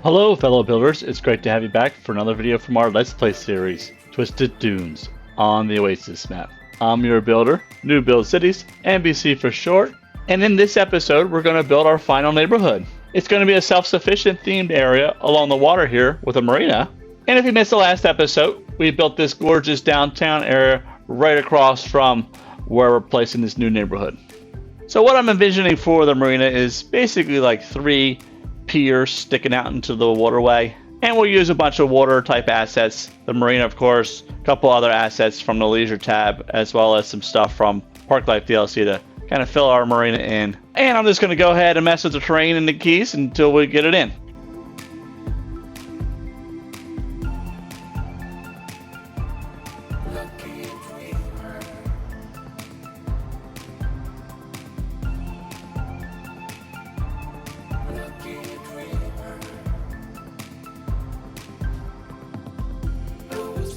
Hello fellow builders, it's great to have you back for another video from our Let's Play series, Twisted Dunes, on the Oasis map. I'm your builder, New Build Cities, NBC for short, and in this episode we're going to build our final neighborhood. It's going to be a self-sufficient themed area along the water here with a marina, and if you missed the last episode, we built this gorgeous downtown area right across from where we're placing this new neighborhood. So what I'm envisioning for the marina is basically like 3 piers sticking out into the waterway, and we'll use a bunch of water type assets, the marina of course, a couple other assets from the leisure tab, as well as some stuff from Park Life DLC to kind of fill our marina in. And I'm just going to go ahead and mess with the terrain and the keys until we get it in.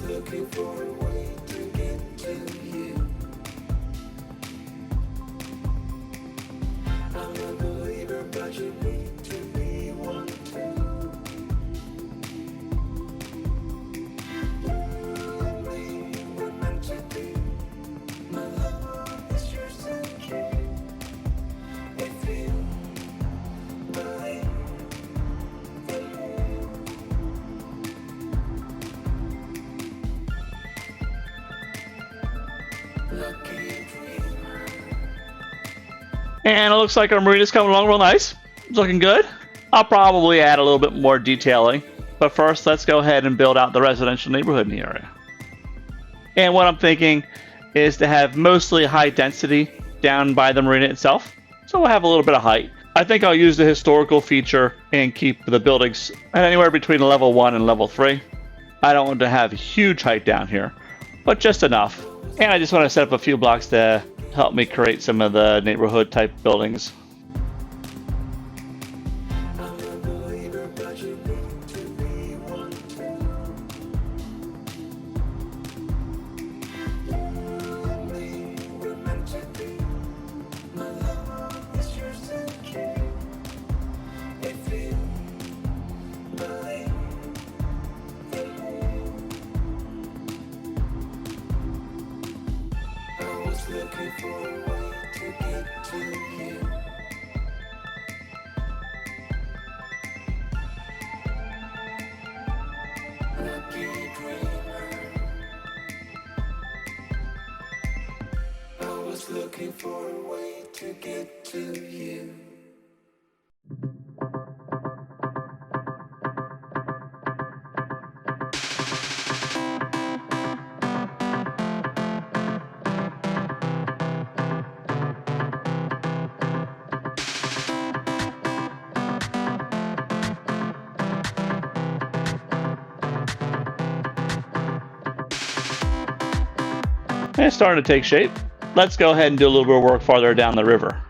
Looking for a way to get to you. I'm a believer, but you need to be one too. You and me were meant to be. My love is yours again. If you believe in me. And it looks like our marina's coming along real nice. It's looking good. I'll probably add a little bit more detailing, but first let's go ahead and build out the residential neighborhood in the area. And what I'm thinking is to have mostly high density down by the marina itself, so we'll have a little bit of height. I think I'll use the historical feature and keep the buildings at anywhere between level 1 and level 3. I don't want to have huge height down here, but just enough. And I just want to set up a few blocks to help me create some of the neighborhood type buildings. I'm a believer, but you need to be one too. You and me were meant to be. My love is yours again. If you believe in me. I was looking for a way to get to you. Lucky dreamer. I was looking for a way to get to you. And it's starting to take shape. Let's go ahead and do a little bit of work farther down the river.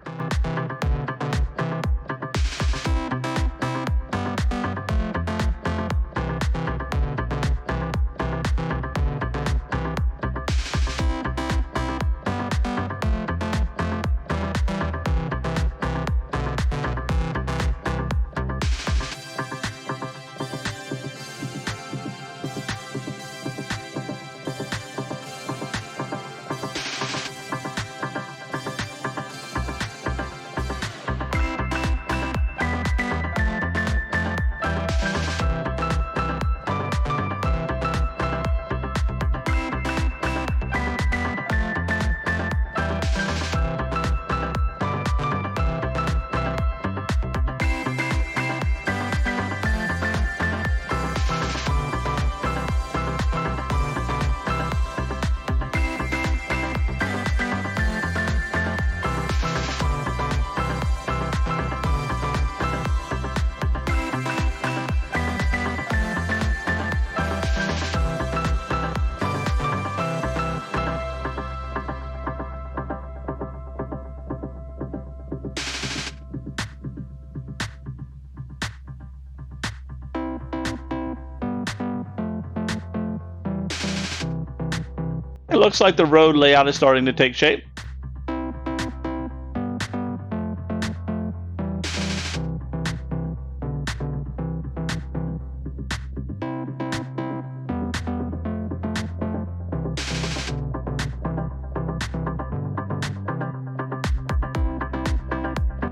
It looks like the road layout is starting to take shape.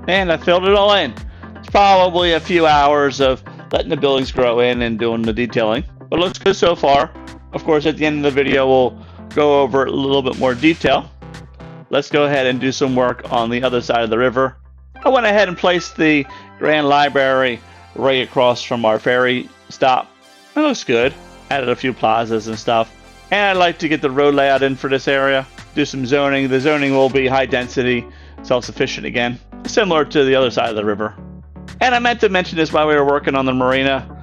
And I filled it all in. It's probably a few hours of letting the buildings grow in and doing the detailing, but it looks good so far. Of course, at the end of the video, we'll go over a little bit more detail. Let's go ahead and do some work on the other side of the river. I went ahead and placed the Grand Library right across from our ferry stop. It looks good. Added a few plazas and stuff. And I'd like to get the road layout in for this area. Do some zoning. The zoning will be high density, self-sufficient again, similar to the other side of the river. And I meant to mention this while we were working on the marina,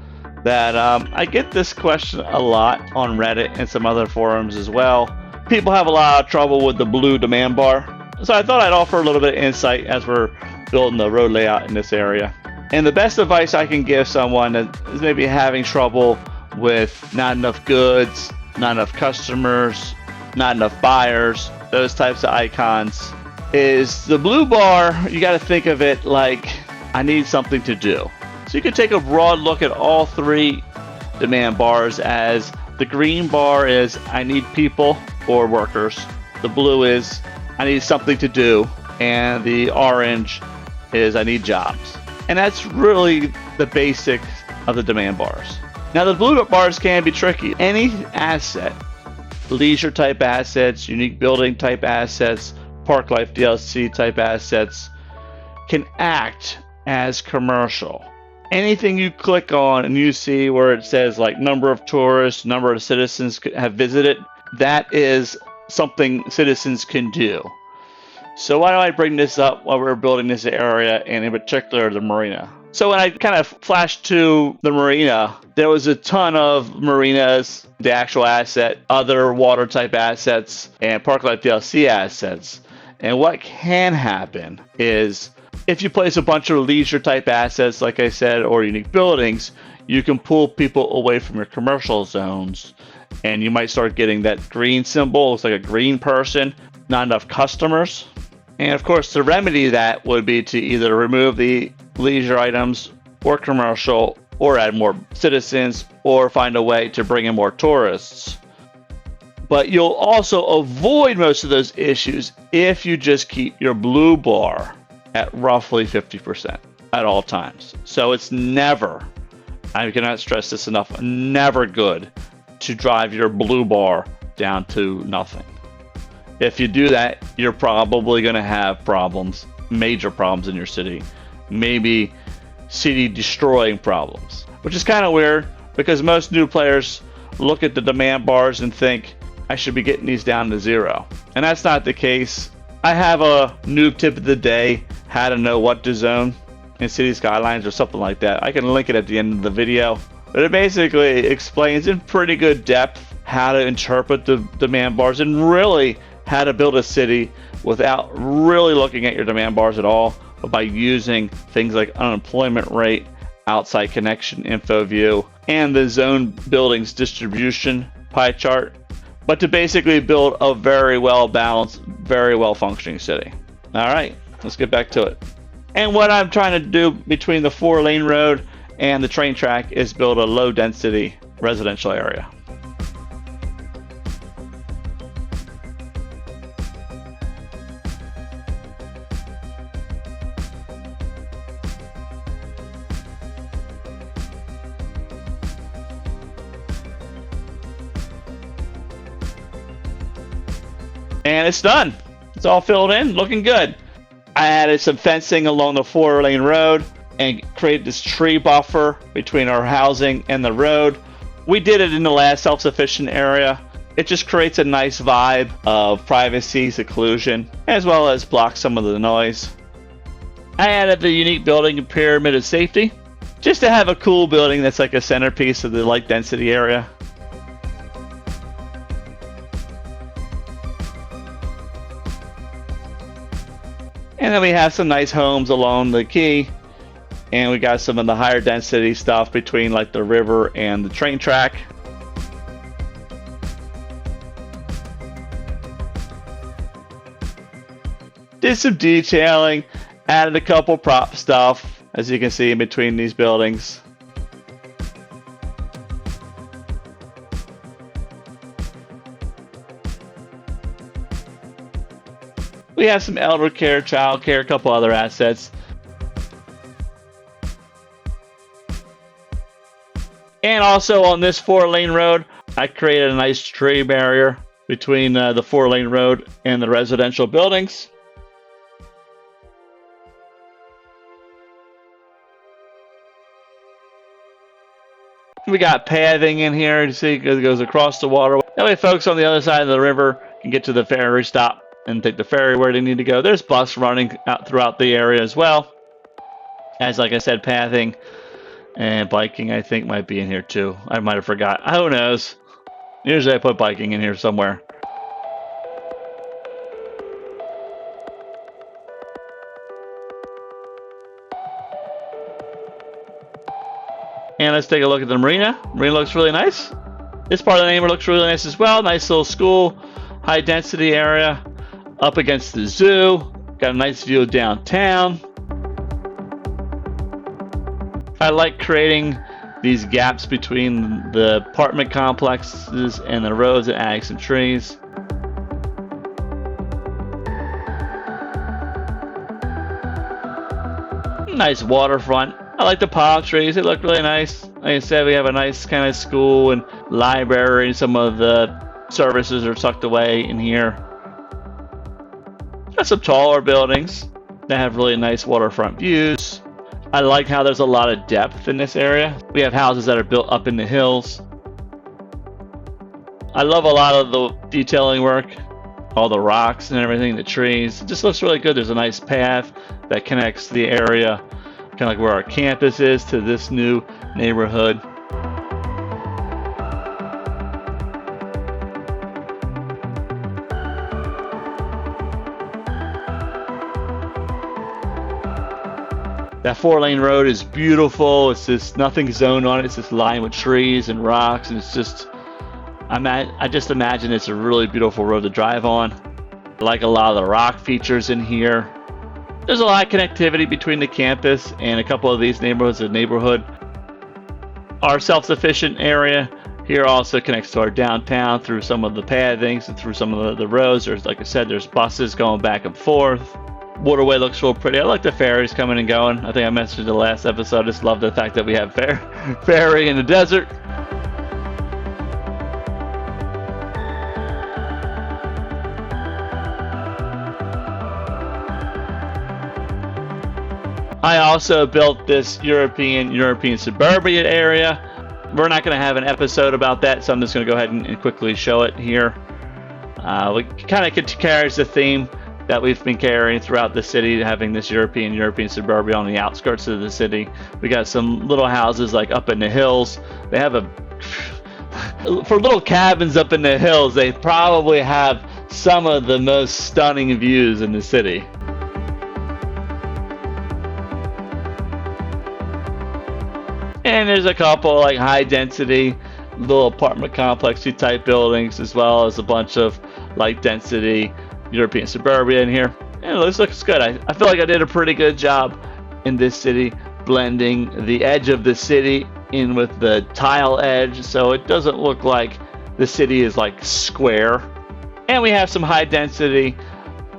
that I get this question a lot on Reddit and some other forums as well. People have a lot of trouble with the blue demand bar. So I thought I'd offer a little bit of insight as we're building the road layout in this area. And the best advice I can give someone that is maybe having trouble with not enough goods, not enough customers, not enough buyers, those types of icons, is the blue bar, you got to think of it like I need something to do. So you can take a broad look at all three demand bars, as the green bar is I need people or workers, the blue is I need something to do, and the orange is I need jobs. And that's really the basics of the demand bars. Now the blue bars can be tricky. Any asset, leisure type assets, unique building type assets, park life DLC type assets, can act as commercial. Anything you click on and you see where it says like number of tourists, number of citizens have visited, that is something citizens can do. So why do I bring this up while we're building this area, and in particular the marina? So when I kind of flashed to the marina, there was a ton of marinas, the actual asset, other water type assets, and park life DLC assets. And what can happen is if you place a bunch of leisure type assets, like I said, or unique buildings, you can pull people away from your commercial zones. And you might start getting that green symbol. Looks like a green person, not enough customers. And of course, to remedy that would be to either remove the leisure items or commercial, or add more citizens, or find a way to bring in more tourists. But you'll also avoid most of those issues if you just keep your blue bar at roughly 50% at all times. So it's never, I cannot stress this enough, never good to drive your blue bar down to nothing. If you do that, you're probably going to have problems, major problems in your city, maybe city destroying problems, which is kind of weird because most new players look at the demand bars and think I should be getting these down to zero. And that's not the case. I have a noob tip of the day, how to know what to zone in City Skylines or something like that. I can link it at the end of the video. But it basically explains in pretty good depth how to interpret the demand bars and really how to build a city without really looking at your demand bars at all, but by using things like unemployment rate, outside connection info view, and the zone buildings distribution pie chart, but to basically build a very well balanced, very well functioning city. All right, let's get back to it. And what I'm trying to do between the 4-lane road and the train track is build a low density residential area. And it's done. It's all filled in, looking good. I added some fencing along the 4-lane road and created this tree buffer between our housing and the road. We did it in the last self-sufficient area. It just creates a nice vibe of privacy, seclusion, as well as blocks some of the noise. I added the unique building and pyramid of safety, just to have a cool building that's like a centerpiece of the light density area. And then we have some nice homes along the quay, and we got some of the higher density stuff between like the river and the train track. Did some detailing, added a couple prop stuff, as you can see in between these buildings. We have some elder care, child care, a couple other assets. And also on this 4-lane road, I created a nice tree barrier between the 4-lane road and the residential buildings. We got pathing in here. You see, it goes across the water. That way folks on the other side of the river can get to the ferry stop and take the ferry where they need to go. There's bus running out throughout the area as well. As like I said, pathing and biking I think might be in here too. I might have forgot. Who knows? Usually I put biking in here somewhere. And let's take a look at the marina. Marina looks really nice. This part of the neighborhood looks really nice as well. Nice little school, high density area up against the zoo. Got a nice view of downtown. I like creating these gaps between the apartment complexes and the roads and adding some trees. Nice waterfront. I like the palm trees. They look really nice. Like I said, we have a nice kind of school and library. Some of the services are tucked away in here. Got some taller buildings that have really nice waterfront views. I like how there's a lot of depth in this area. We have houses that are built up in the hills. I love a lot of the detailing work. All the rocks and everything, the trees. It just looks really good. There's a nice path that connects the area, kind of like where our campus is, to this new neighborhood. That 4-lane road is beautiful. It's just nothing zoned on it. It's just lined with trees and rocks, and it's just, I just imagine it's a really beautiful road to drive on. I like a lot of the rock features in here. There's a lot of connectivity between the campus and a couple of these neighborhoods. The neighborhood, our self-sufficient area here also connects to our downtown through some of the pathings and through some of the roads. There's, like I said, there's buses going back and forth. Waterway looks real pretty. I like the ferries coming and going. I think I mentioned the last episode. I just love the fact that we have ferry in the desert. I also built this European suburban area. We're not going to have an episode about that, so I'm just going to go ahead and quickly show it here. We kind of carries the theme that we've been carrying throughout the city, having this European suburbia on the outskirts of the city. We got some little houses like up in the hills. They have for little cabins up in the hills, they probably have some of the most stunning views in the city. And there's a couple like high density little apartment complexy type buildings, as well as a bunch of light density European suburbia in here. And it looks good. I feel like I did a pretty good job in this city, blending the edge of the city in with the tile edge, so it doesn't look like the city is like square. And we have some high density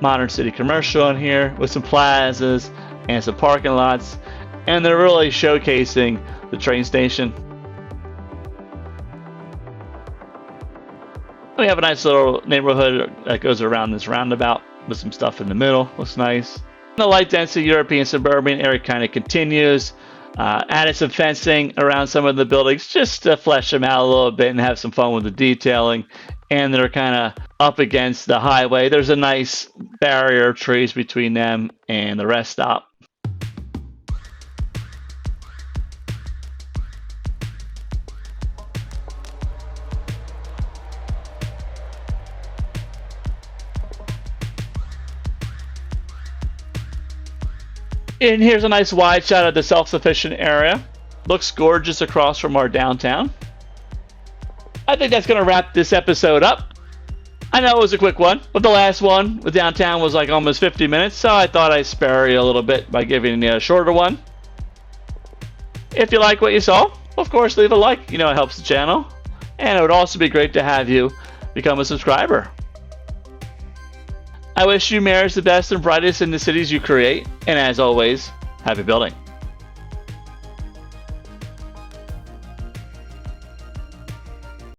modern city commercial in here with some plazas and some parking lots, and they're really showcasing the train station. We have a nice little neighborhood that goes around this roundabout with some stuff in the middle. Looks nice. The light density European suburban area kind of continues. Added some fencing around some of the buildings just to flesh them out a little bit and have some fun with the detailing. And they're kind of up against the highway. There's a nice barrier of trees between them and the rest stop. And here's a nice wide shot of the self-sufficient area. Looks gorgeous across from our downtown. I think that's going to wrap this episode up. I know it was a quick one, but the last one with downtown was like almost 50 minutes, so I thought I'd spare you a little bit by giving you a shorter one. If you like what you saw, of course, leave a like. You know, it helps the channel. And it would also be great to have you become a subscriber. I wish you mayors the best and brightest in the cities you create, and as always, happy building.